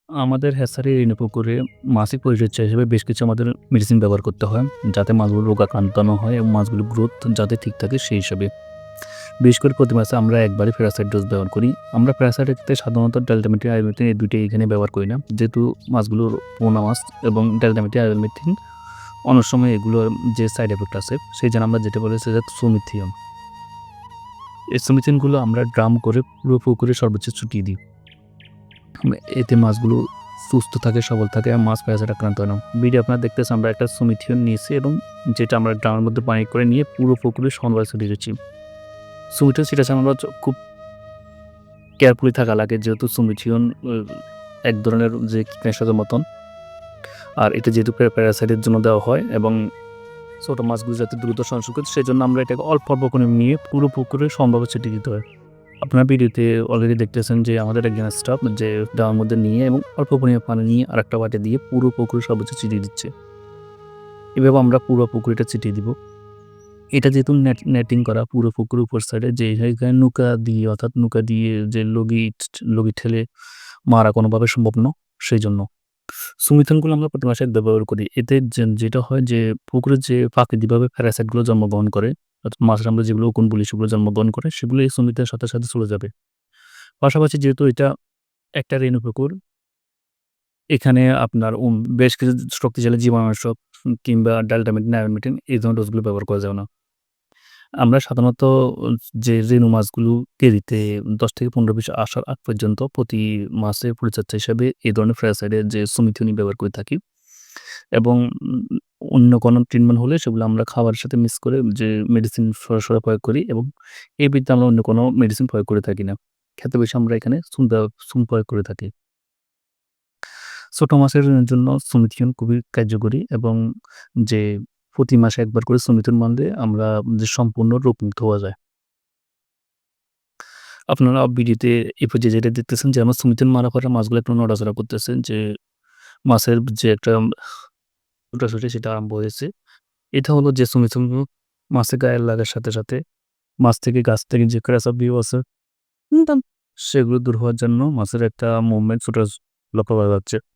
আমাদের হ্যাচারির ঋণী পুকুরে মাছির পরিচর্যা হিসেবে বেশ কিছু আমাদের মেডিসিন ব্যবহার করতে হয়, যাতে মাছগুলো রোগাক্রান্ত না হয় এবং মাছগুলোর গ্রোথ যাতে ঠিক থাকে সেই হিসাবে। বিশেষ করে প্রতি মাসে আমরা একবারই প্যারাসাইট ডোজ ব্যবহার করি। আমরা প্যারাসাইটের ক্ষেত্রে সাধারণত ডেল্টামেথিন, আয়োডিন এই ২ টাই এখানে ব্যবহার করি না। যেহেতু মাছগুলোর পোনা মাছ এবং ডেল্টামেথিন, আয়োডিন অনেক সময় এগুলোর যে সাইড এফেক্ট আছে, সেইজন্য আমরা যেটা বলি সেটা সুমিথিয়ন। এই সুমিথিয়নগুলো আমরা ড্রাম করে পুরো পুকুরে সর্বোচ্চ ছড়িয়ে দিই। এতে মাছগুলো সুস্থ থাকে, সবল থাকে আর মাছ প্যারাসাইট আক্রান্ত হয় না। ভিডিও আপনারা দেখতেছেন আমরা একটা সুমিথিয়ন নিয়েছি এবং যেটা আমরা ড্রামের মধ্যে পানি করে নিয়ে পুরো পুকুরে সমানভাবে ছড়িয়ে দিচ্ছি। সুমিথিয়ন ছিটাতে আমরা খুব কেয়ারফুলি থাকা লাগে, যেহেতু সুমিথিয়ন এক ধরনের যে কীটনাশকের মতন। আর এটা যেহেতু প্যারাসাইটের জন্য দেওয়া হয় এবং ছোট মাছগুলো যাতে দ্রুত সংসর্গ করে, সেজন্য আমরা এটাকে অল্প অল্প করে নিয়ে পুরো পুকুরে সমানভাবে ছিটিয়ে দিতে হয়। আপনারা ভিডিওতে অলরেডি দেখতেছেন যে আমাদের একজন স্টাফ যে ডাবার মধ্যে নিয়ে এবং অল্প পরিমাণে পানি নিয়ে আরেকটা বাটি দিয়ে পুরো পুকুরে সর্বোচ্চ ছিটিয়ে দিচ্ছে। এভাবে আমরা পুরো পুকুরটা ছিটিয়ে দিব। এটা যেহেতু নেটিং করা পুরো পুকুরের উপর সাইডে, যে জায়গায় নৌকা দিয়ে অর্থাৎ নৌকা দিয়ে যে লগি ঠেলে মারা কোনোভাবে সম্ভব না, সেইজন্য। সুমিথনগুলো আমরা প্রতি মাসে ব্যবহার করি। এতে যেটা হয় যে পুকুরের যে প্রাকৃতিকভাবে প্যারাসাইটগুলো জন্মগ্রহণ করে, অর্থাৎ মাছের আমরা যেগুলো উকুন বলি সেগুলো জন্মগ্রহণ করে, সেগুলো এই সুমিতের সাথে, সাথে চলে যাবে। পাশাপাশি যেহেতু এটা একটা রেণু পুকুর, এখানে আপনার বেশ কিছু শক্তিশালী জীবাণুনাশক কিংবা ডালটামেটিন, নাইমেটিন এই ধরনের ডোজগুলো ব্যবহার করা যাবে না। আমরা সাধারণত যে রেণু মাছগুলো কেজিতে ১০ থেকে ১৫ পিস আসার আগ পর্যন্ত প্রতি মাসের পরিচর্যা হিসাবে এই ধরনের প্যারাসাইডের যে সুমিথিয়নি ব্যবহার করে থাকি এবং অন্য কোনো ট্রিটমেন্ট হলে সেগুলো আমরা খাবারের সাথে মিক্স করে যে মেডিসিন সরাসরি প্রয়োগ করি এবং এর বিরুদ্ধে আমরা অন্য কোনো মেডিসিন প্রয়োগ করে থাকি না। খেতে বেশি আমরা এখানে সুম প্রয়োগ করে থাকি। ছোট মাছের জন্য সুমিথিয়ন খুবই কার্যকরী এবং যে প্রতি মাসে একবার করে সুমিথিয়ন মারলে আমরা যে সম্পূর্ণ রোগমুক্ত হওয়া যায়। আপনারা ভিডিওতে এই পর্যায়ে যেটা দেখতেছেন যে আমার সুমিথিয়ন মারার পরে মাছগুলো একটু নড়াচড়া করতেছে, যে মাছের যে একটা ছোটাছুটি সেটা আরম্ভ হয়েছে। এটা হলো যে সুমিথিয়ন মাছের গায়ে লাগার সাথে, সাথে মাছ থেকে গাছ থেকে যে ক্র্যাশ বিহেভ আছে, হুম, সেগুলো দূর হওয়ার জন্য মাছের একটা মুভমেন্ট লক্ষ্য করা যাচ্ছে।